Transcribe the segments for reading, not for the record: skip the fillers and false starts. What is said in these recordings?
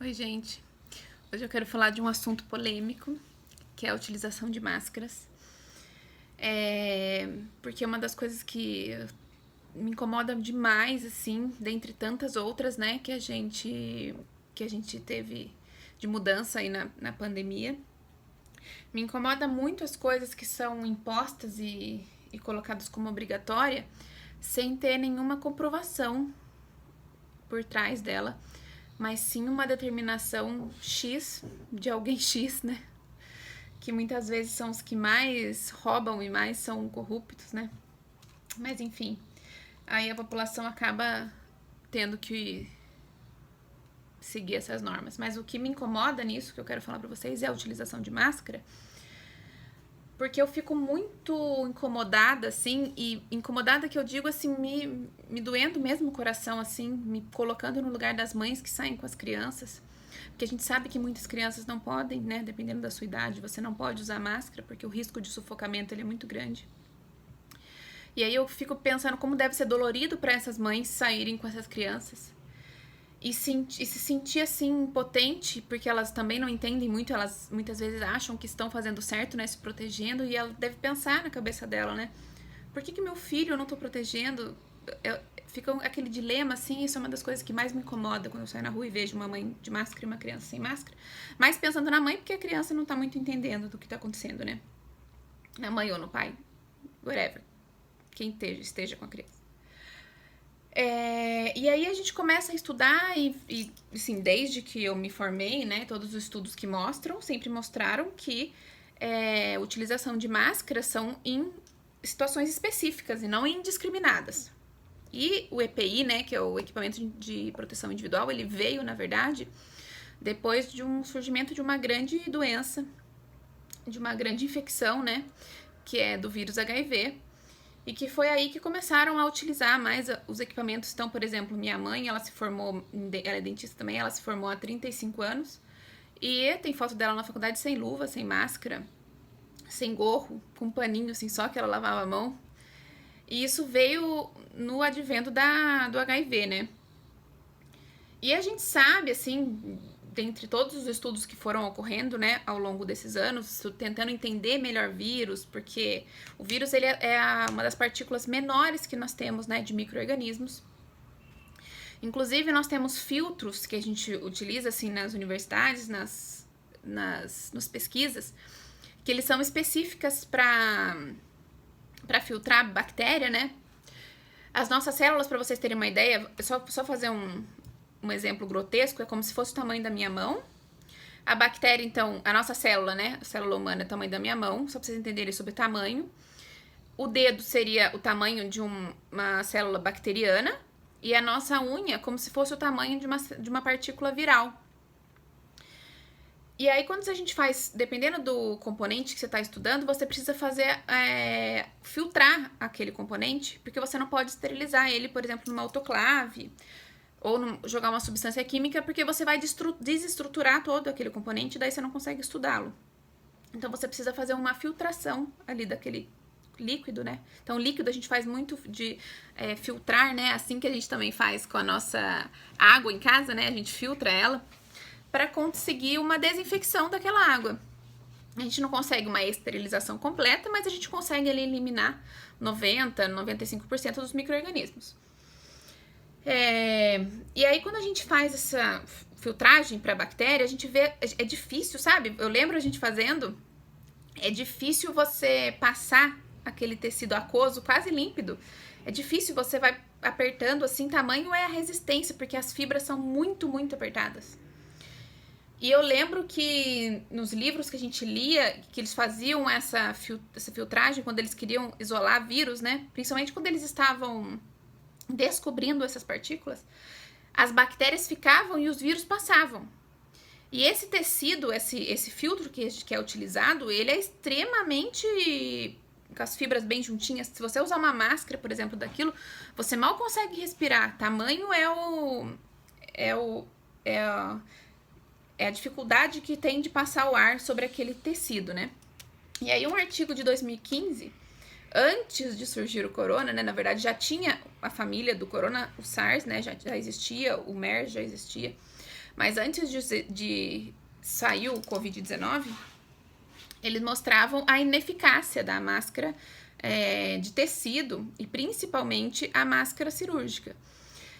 Oi, gente. Hoje eu quero falar de um assunto polêmico, que é a utilização de máscaras. Porque é uma das coisas que me incomoda demais, assim, dentre tantas outras, né, que a gente teve de mudança aí na pandemia. Me incomoda muito as coisas que são impostas e colocadas como obrigatória, sem ter nenhuma comprovação por trás dela, mas sim uma determinação X de alguém X, né? Que muitas vezes são os que mais roubam e mais são corruptos, né? Mas enfim, aí a população acaba tendo que seguir essas normas. Mas o que me incomoda nisso, que eu quero falar pra vocês, é a utilização de máscara, porque eu fico muito incomodada, assim, e incomodada que eu digo, assim, me doendo mesmo o coração, assim, me colocando no lugar das mães que saem com as crianças, porque a gente sabe que muitas crianças não podem, né, dependendo da sua idade, você não pode usar máscara, porque o risco de sufocamento ele é muito grande. E aí eu fico pensando como deve ser dolorido para essas mães saírem com essas crianças. E se sentir assim impotente, porque elas também não entendem muito, elas muitas vezes acham que estão fazendo certo, né, se protegendo, e ela deve pensar na cabeça dela, né, por que meu filho eu não tô protegendo? Fica aquele dilema, assim, isso é uma das coisas que mais me incomoda quando eu saio na rua e vejo uma mãe de máscara e uma criança sem máscara, mas pensando na mãe, porque a criança não tá muito entendendo do que tá acontecendo, né, na mãe ou no pai, whatever, quem esteja com a criança. E aí a gente começa a estudar e, assim, desde que eu me formei, né, todos os estudos que mostram, sempre mostraram que a utilização de máscaras são em situações específicas e não indiscriminadas. E o EPI, né, que é o equipamento de proteção individual, ele veio, na verdade, depois de um surgimento de uma grande doença, de uma grande infecção, né, que é do vírus HIV, e que foi aí que começaram a utilizar mais os equipamentos. Então, por exemplo, minha mãe, ela se formou, ela é dentista também, ela se formou há 35 anos. E tem foto dela na faculdade sem luva, sem máscara, sem gorro, com um paninho assim, só que ela lavava a mão. E isso veio no advento do HIV, né? E a gente sabe, assim, dentre todos os estudos que foram ocorrendo, né, ao longo desses anos, tentando entender melhor vírus, porque o vírus ele é uma das partículas menores que nós temos, né, de micro-organismos. Inclusive, nós temos filtros que a gente utiliza, assim, nas universidades, nas pesquisas, que eles são específicas para filtrar bactéria, né? As nossas células, para vocês terem uma ideia, só fazer um exemplo grotesco, é como se fosse o tamanho da minha mão. A bactéria, então, a nossa célula, né? A célula humana é o tamanho da minha mão, só pra vocês entenderem sobre tamanho. O dedo seria o tamanho de uma célula bacteriana. E a nossa unha, como se fosse o tamanho de uma partícula viral. E aí, quando a gente faz, dependendo do componente que você está estudando, você precisa fazer, filtrar aquele componente, porque você não pode esterilizar ele, por exemplo, numa autoclave, ou jogar uma substância química, porque você vai desestruturar todo aquele componente, e daí você não consegue estudá-lo. Então, você precisa fazer uma filtração ali daquele líquido, né? Então, líquido a gente faz muito de filtrar, né? Assim que a gente também faz com a nossa água em casa, né? A gente filtra ela para conseguir uma desinfecção daquela água. A gente não consegue uma esterilização completa, mas a gente consegue ali eliminar 90, 95% dos micro-organismos. E aí, quando a gente faz essa filtragem para bactéria, a gente vê, é difícil, sabe? Eu lembro a gente fazendo, é difícil você passar aquele tecido aquoso quase límpido. É difícil, você vai apertando assim, tamanho é a resistência, porque as fibras são muito, muito apertadas. E eu lembro que nos livros que a gente lia, que eles faziam essa filtragem quando eles queriam isolar vírus, né? Principalmente quando eles estavam descobrindo essas partículas, as bactérias ficavam e os vírus passavam. E esse tecido, esse filtro que é utilizado, ele é extremamente com as fibras bem juntinhas. Se você usar uma máscara, por exemplo, daquilo, você mal consegue respirar. Tamanho é a dificuldade que tem de passar o ar sobre aquele tecido, né? E aí um artigo de 2015, antes de surgir o corona, né? Na verdade já tinha a família do corona, o SARS, né? Já existia, o MERS já existia. Mas antes de sair o Covid-19, eles mostravam a ineficácia da máscara de tecido e principalmente a máscara cirúrgica.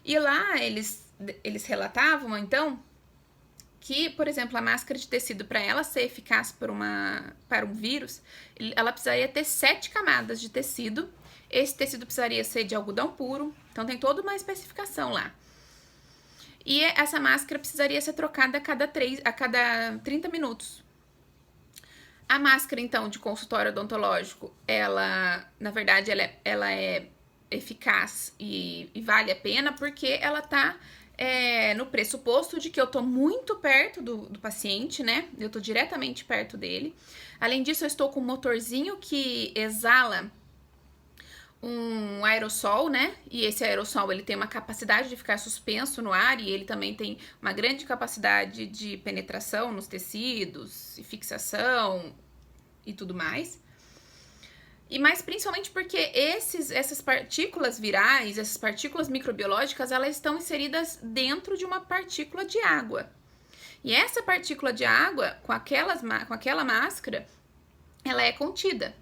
E lá eles relatavam, então, que, por exemplo, a máscara de tecido, para ela ser eficaz para um vírus, ela precisaria ter 7 camadas de tecido. Esse tecido precisaria ser de algodão puro, então tem toda uma especificação lá. E essa máscara precisaria ser trocada a cada 30 minutos. A máscara, então, de consultório odontológico, ela, na verdade, ela é eficaz e vale a pena porque ela tá no pressuposto de que eu tô muito perto do paciente, né? Eu tô diretamente perto dele. Além disso, eu estou com um motorzinho que exala um aerossol, né? E esse aerossol, ele tem uma capacidade de ficar suspenso no ar e ele também tem uma grande capacidade de penetração nos tecidos e fixação e tudo mais. E mais principalmente porque essas partículas virais, essas partículas microbiológicas, elas estão inseridas dentro de uma partícula de água. E essa partícula de água, com aquela máscara, ela é contida.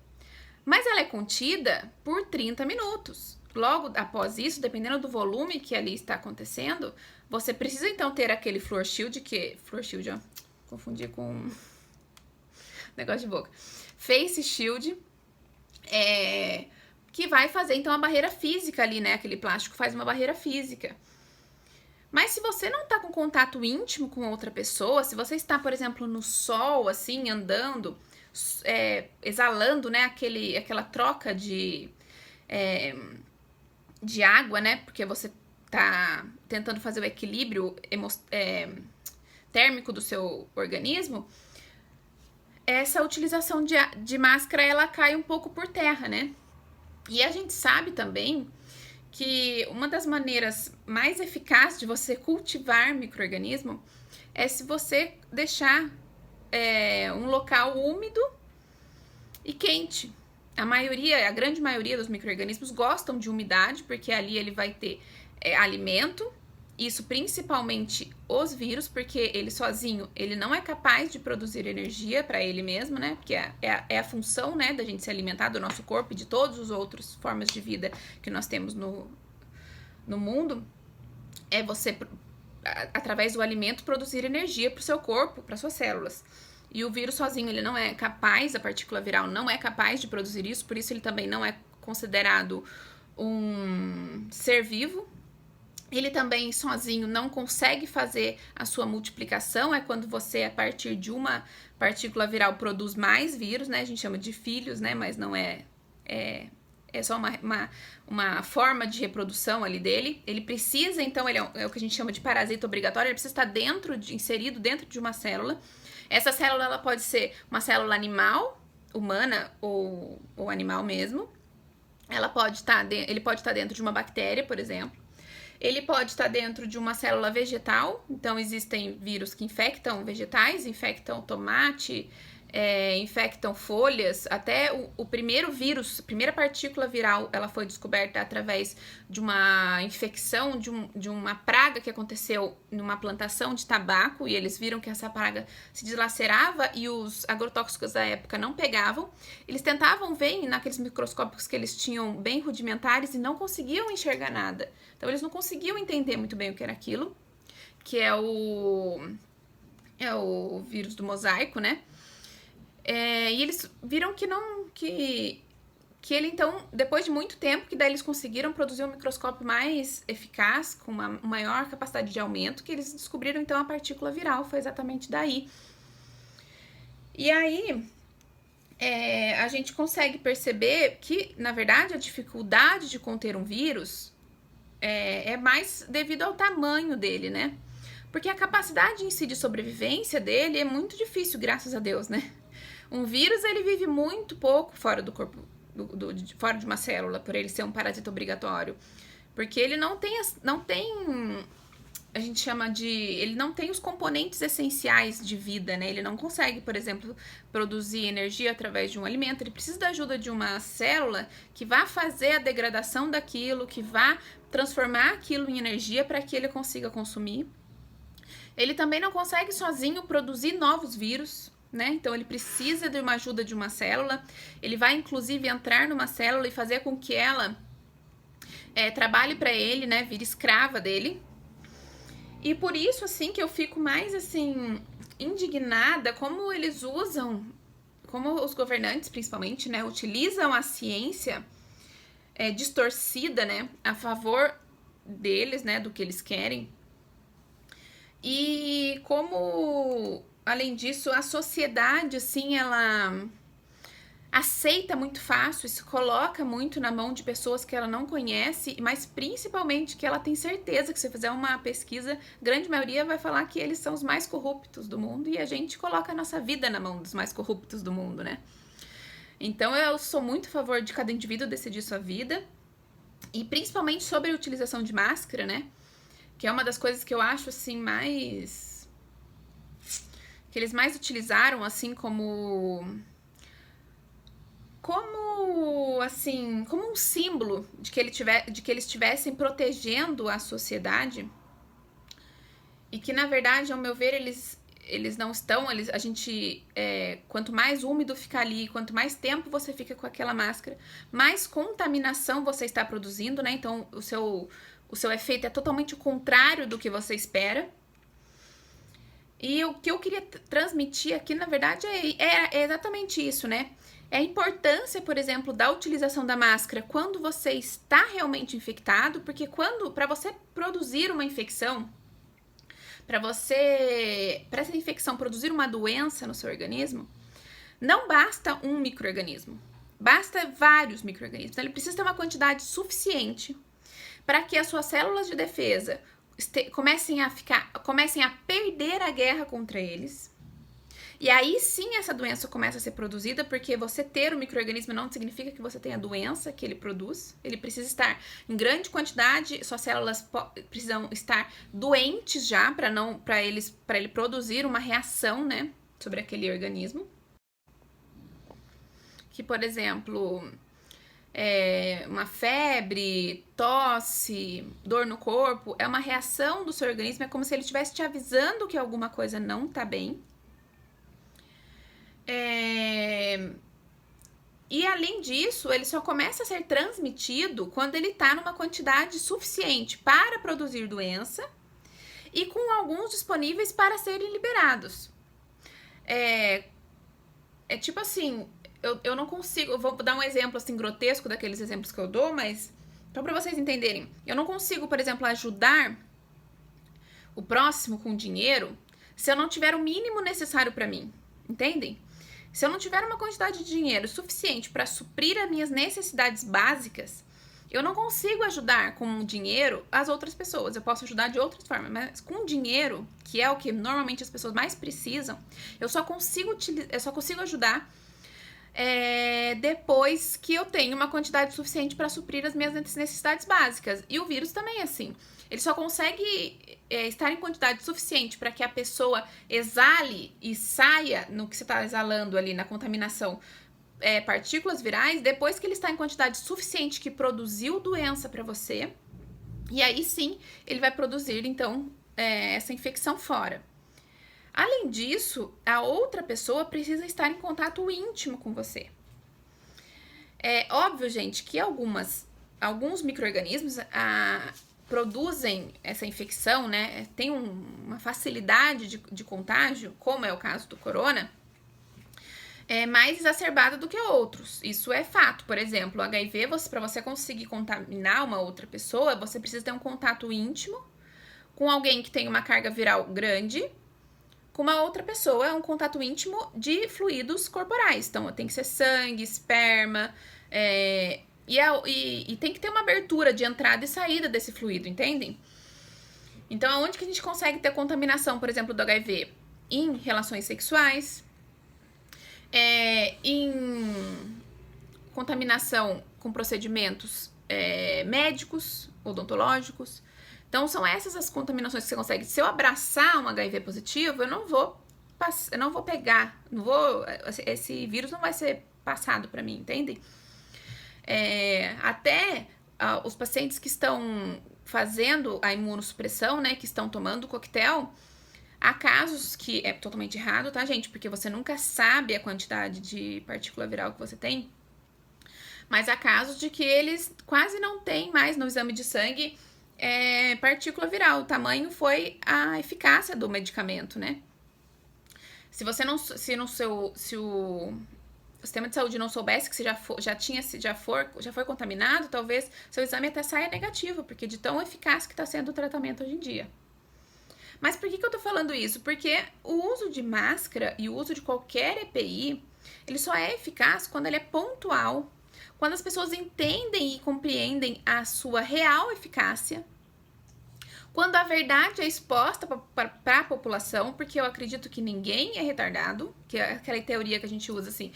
Mas ela é contida por 30 minutos. Logo após isso, dependendo do volume que ali está acontecendo, você precisa então ter aquele Flor Shield, ó, confundi com negócio de boca. Face Shield, que vai fazer então a barreira física ali, né? Aquele plástico faz uma barreira física. Mas se você não tá com contato íntimo com outra pessoa, se você está, por exemplo, no sol, assim, andando, exalando, né, aquela troca de água, né, porque você tá tentando fazer o equilíbrio térmico do seu organismo, essa utilização de máscara, ela cai um pouco por terra, né? E a gente sabe também que uma das maneiras mais eficazes de você cultivar micro-organismo é se você deixar um local úmido e quente. A grande maioria dos micro-organismos gostam de umidade, porque ali ele vai ter alimento, isso principalmente os vírus, porque ele sozinho, ele não é capaz de produzir energia para ele mesmo, né? Porque é a função, né, da gente se alimentar, do nosso corpo e de todas as outras formas de vida que nós temos no mundo, é você, através do alimento, produzir energia para o seu corpo, para suas células. E o vírus sozinho, ele não é capaz, a partícula viral não é capaz de produzir isso, por isso ele também não é considerado um ser vivo. Ele também sozinho não consegue fazer a sua multiplicação, é quando você, a partir de uma partícula viral, produz mais vírus, né? A gente chama de filhos, né? Mas não é só uma forma de reprodução ali dele. Ele precisa, então, ele é o que a gente chama de parasita obrigatório, ele precisa estar inserido dentro de uma célula. Essa célula, ela pode ser uma célula animal, humana ou animal mesmo. Ele pode estar dentro de uma bactéria, por exemplo. Ele pode estar dentro de uma célula vegetal, então existem vírus que infectam vegetais, infectam tomate, infectam folhas. Até o primeiro vírus, a primeira partícula viral, ela foi descoberta através de uma infecção, de uma praga que aconteceu numa plantação de tabaco, e eles viram que essa praga se deslacerava e os agrotóxicos da época não pegavam. Eles tentavam ver naqueles microscópios que eles tinham bem rudimentares e não conseguiam enxergar nada. Então eles não conseguiam entender muito bem o que era aquilo, que é o vírus do mosaico, né? E eles viram que ele, então, depois de muito tempo, que daí eles conseguiram produzir um microscópio mais eficaz, com uma maior capacidade de aumento, que eles descobriram, então, a partícula viral. Foi exatamente daí. E aí, a gente consegue perceber que, na verdade, a dificuldade de conter um vírus é mais devido ao tamanho dele, né? Porque a capacidade em si de sobrevivência dele é muito difícil, graças a Deus, né? Um vírus, ele vive muito pouco fora do corpo, fora de uma célula, por ele ser um parasita obrigatório. Porque ele não tem, a gente chama de, ele não tem os componentes essenciais de vida, né? Ele não consegue, por exemplo, produzir energia através de um alimento. Ele precisa da ajuda de uma célula que vá fazer a degradação daquilo, que vá transformar aquilo em energia para que ele consiga consumir. Ele também não consegue sozinho produzir novos vírus, né? Então ele precisa de uma ajuda de uma célula. Ele vai inclusive entrar numa célula e fazer com que ela trabalhe para ele, né? Vire escrava dele. E por isso, assim, que eu fico mais, assim, indignada como eles usam, como os governantes, principalmente, né? Utilizam a ciência distorcida, né? A favor deles, né? Do que eles querem. E como, além disso, a sociedade, assim, ela aceita muito fácil, se coloca muito na mão de pessoas que ela não conhece, mas principalmente que ela tem certeza que se fizer uma pesquisa, grande maioria vai falar que eles são os mais corruptos do mundo e a gente coloca a nossa vida na mão dos mais corruptos do mundo, né? Então eu sou muito a favor de cada indivíduo decidir sua vida e principalmente sobre a utilização de máscara, né? Que é uma das coisas que eu acho, assim, mais... que eles mais utilizaram, assim, como, assim, como um símbolo de que eles estivessem protegendo a sociedade. E que, na verdade, ao meu ver, eles não estão... a gente, quanto mais úmido ficar ali, quanto mais tempo você fica com aquela máscara, mais contaminação você está produzindo, né? Então, o seu efeito é totalmente o contrário do que você espera. E o que eu queria transmitir aqui, na verdade, é exatamente isso, né? É a importância, por exemplo, da utilização da máscara quando você está realmente infectado, porque para você produzir uma infecção, para essa infecção produzir uma doença no seu organismo, não basta um micro-organismo, basta vários micro-organismos. Então, ele precisa ter uma quantidade suficiente para que as suas células de defesa comecem a perder a guerra contra eles. E aí sim essa doença começa a ser produzida, porque você ter o micro-organismo não significa que você tenha a doença que ele produz. Ele precisa estar em grande quantidade, suas células precisam estar doentes já para ele produzir uma reação, né, sobre aquele organismo. Que, por exemplo, uma febre, tosse, dor no corpo, é uma reação do seu organismo, é como se ele estivesse te avisando que alguma coisa não tá bem. E além disso, ele só começa a ser transmitido quando ele tá numa quantidade suficiente para produzir doença e com alguns disponíveis para serem liberados. É tipo assim, eu não consigo... Eu vou dar um exemplo assim grotesco daqueles exemplos que eu dou, mas então para vocês entenderem, eu não consigo, por exemplo, ajudar o próximo com dinheiro se eu não tiver o mínimo necessário para mim, entendem? Se eu não tiver uma quantidade de dinheiro suficiente para suprir as minhas necessidades básicas, eu não consigo ajudar com dinheiro as outras pessoas. Eu posso ajudar de outras formas, mas com dinheiro, que é o que normalmente as pessoas mais precisam, eu só consigo ajudar depois que eu tenho uma quantidade suficiente para suprir as minhas necessidades básicas. E o vírus também é assim. Ele só consegue estar em quantidade suficiente para que a pessoa exale e saia no que você está exalando ali, na contaminação, partículas virais, depois que ele está em quantidade suficiente que produziu doença para você. E aí sim, ele vai produzir, então, essa infecção fora. Além disso, a outra pessoa precisa estar em contato íntimo com você. É óbvio, gente, que alguns micro-organismos produzem essa infecção, né? Tem uma facilidade de contágio, como é o caso do corona, mais exacerbada do que outros. Isso é fato. Por exemplo, o HIV, para você conseguir contaminar uma outra pessoa, você precisa ter um contato íntimo com alguém que tem uma carga viral grande, com uma outra pessoa, é um contato íntimo de fluidos corporais. Então, tem que ser sangue, esperma, e tem que ter uma abertura de entrada e saída desse fluido, entendem? Então, aonde que a gente consegue ter contaminação, por exemplo, do HIV? Em relações sexuais, em contaminação com procedimentos médicos, odontológicos. Então, são essas as contaminações que você consegue. Se eu abraçar um HIV positivo, eu não vou pegar, esse vírus não vai ser passado para mim, entendem? Até os pacientes que estão fazendo a imunossupressão, né, que estão tomando o coquetel, Há casos que é totalmente errado, tá, gente? Porque você nunca sabe a quantidade de partícula viral que você tem. Mas há casos de que eles quase não têm mais no exame de sangue partícula viral. O tamanho foi a eficácia do medicamento, né? Se você não, se o sistema de saúde não soubesse que você já foi contaminado, talvez seu exame até saia negativo, porque de tão eficaz que está sendo o tratamento hoje em dia. Mas por que eu tô falando isso? Porque o uso de máscara e o uso de qualquer EPI, ele só é eficaz quando ele é pontual, quando as pessoas entendem e compreendem a sua real eficácia, quando a verdade é exposta para a população, porque eu acredito que ninguém é retardado, que é aquela teoria que a gente usa assim,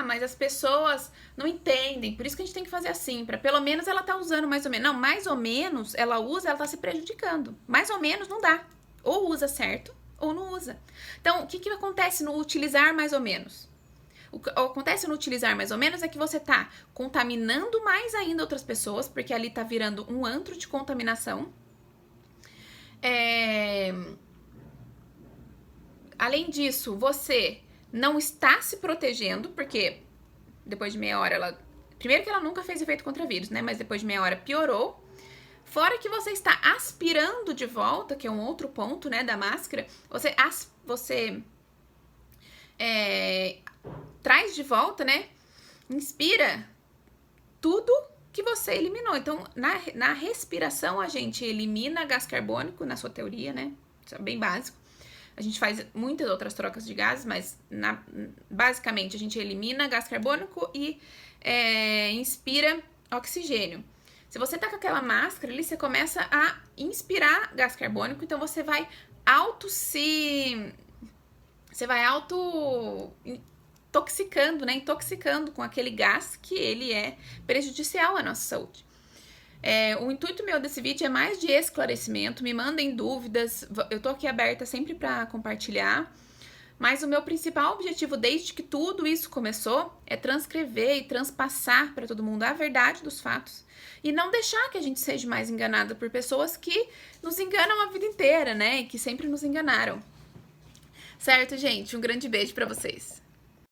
mas as pessoas não entendem, por isso que a gente tem que fazer assim, para pelo menos ela tá usando mais ou menos. Não, mais ou menos ela usa, ela tá se prejudicando. Mais ou menos não dá. Ou usa certo, ou não usa. Então, o que acontece no utilizar mais ou menos? O que acontece no utilizar mais ou menos é que você tá contaminando mais ainda outras pessoas, porque ali tá virando um antro de contaminação. Além disso, você não está se protegendo, porque depois de meia hora primeiro que ela nunca fez efeito contra vírus, né? Mas depois de meia hora piorou. Fora que você está aspirando de volta, que é um outro ponto, né, da máscara. Você traz de volta, né? Inspira tudo que você eliminou. Então, na respiração, a gente elimina gás carbônico, na sua teoria, né? Isso é bem básico. A gente faz muitas outras trocas de gases, mas basicamente a gente elimina gás carbônico e inspira oxigênio. Se você tá com aquela máscara ali, você começa a inspirar gás carbônico, então você vai intoxicando, né? Intoxicando com aquele gás que ele é prejudicial à nossa saúde. O intuito meu desse vídeo é mais de esclarecimento, me mandem dúvidas, eu tô aqui aberta sempre para compartilhar, mas o meu principal objetivo desde que tudo isso começou é transcrever e transpassar para todo mundo a verdade dos fatos e não deixar que a gente seja mais enganada por pessoas que nos enganam a vida inteira, né, e que sempre nos enganaram. Certo, gente? Um grande beijo para vocês.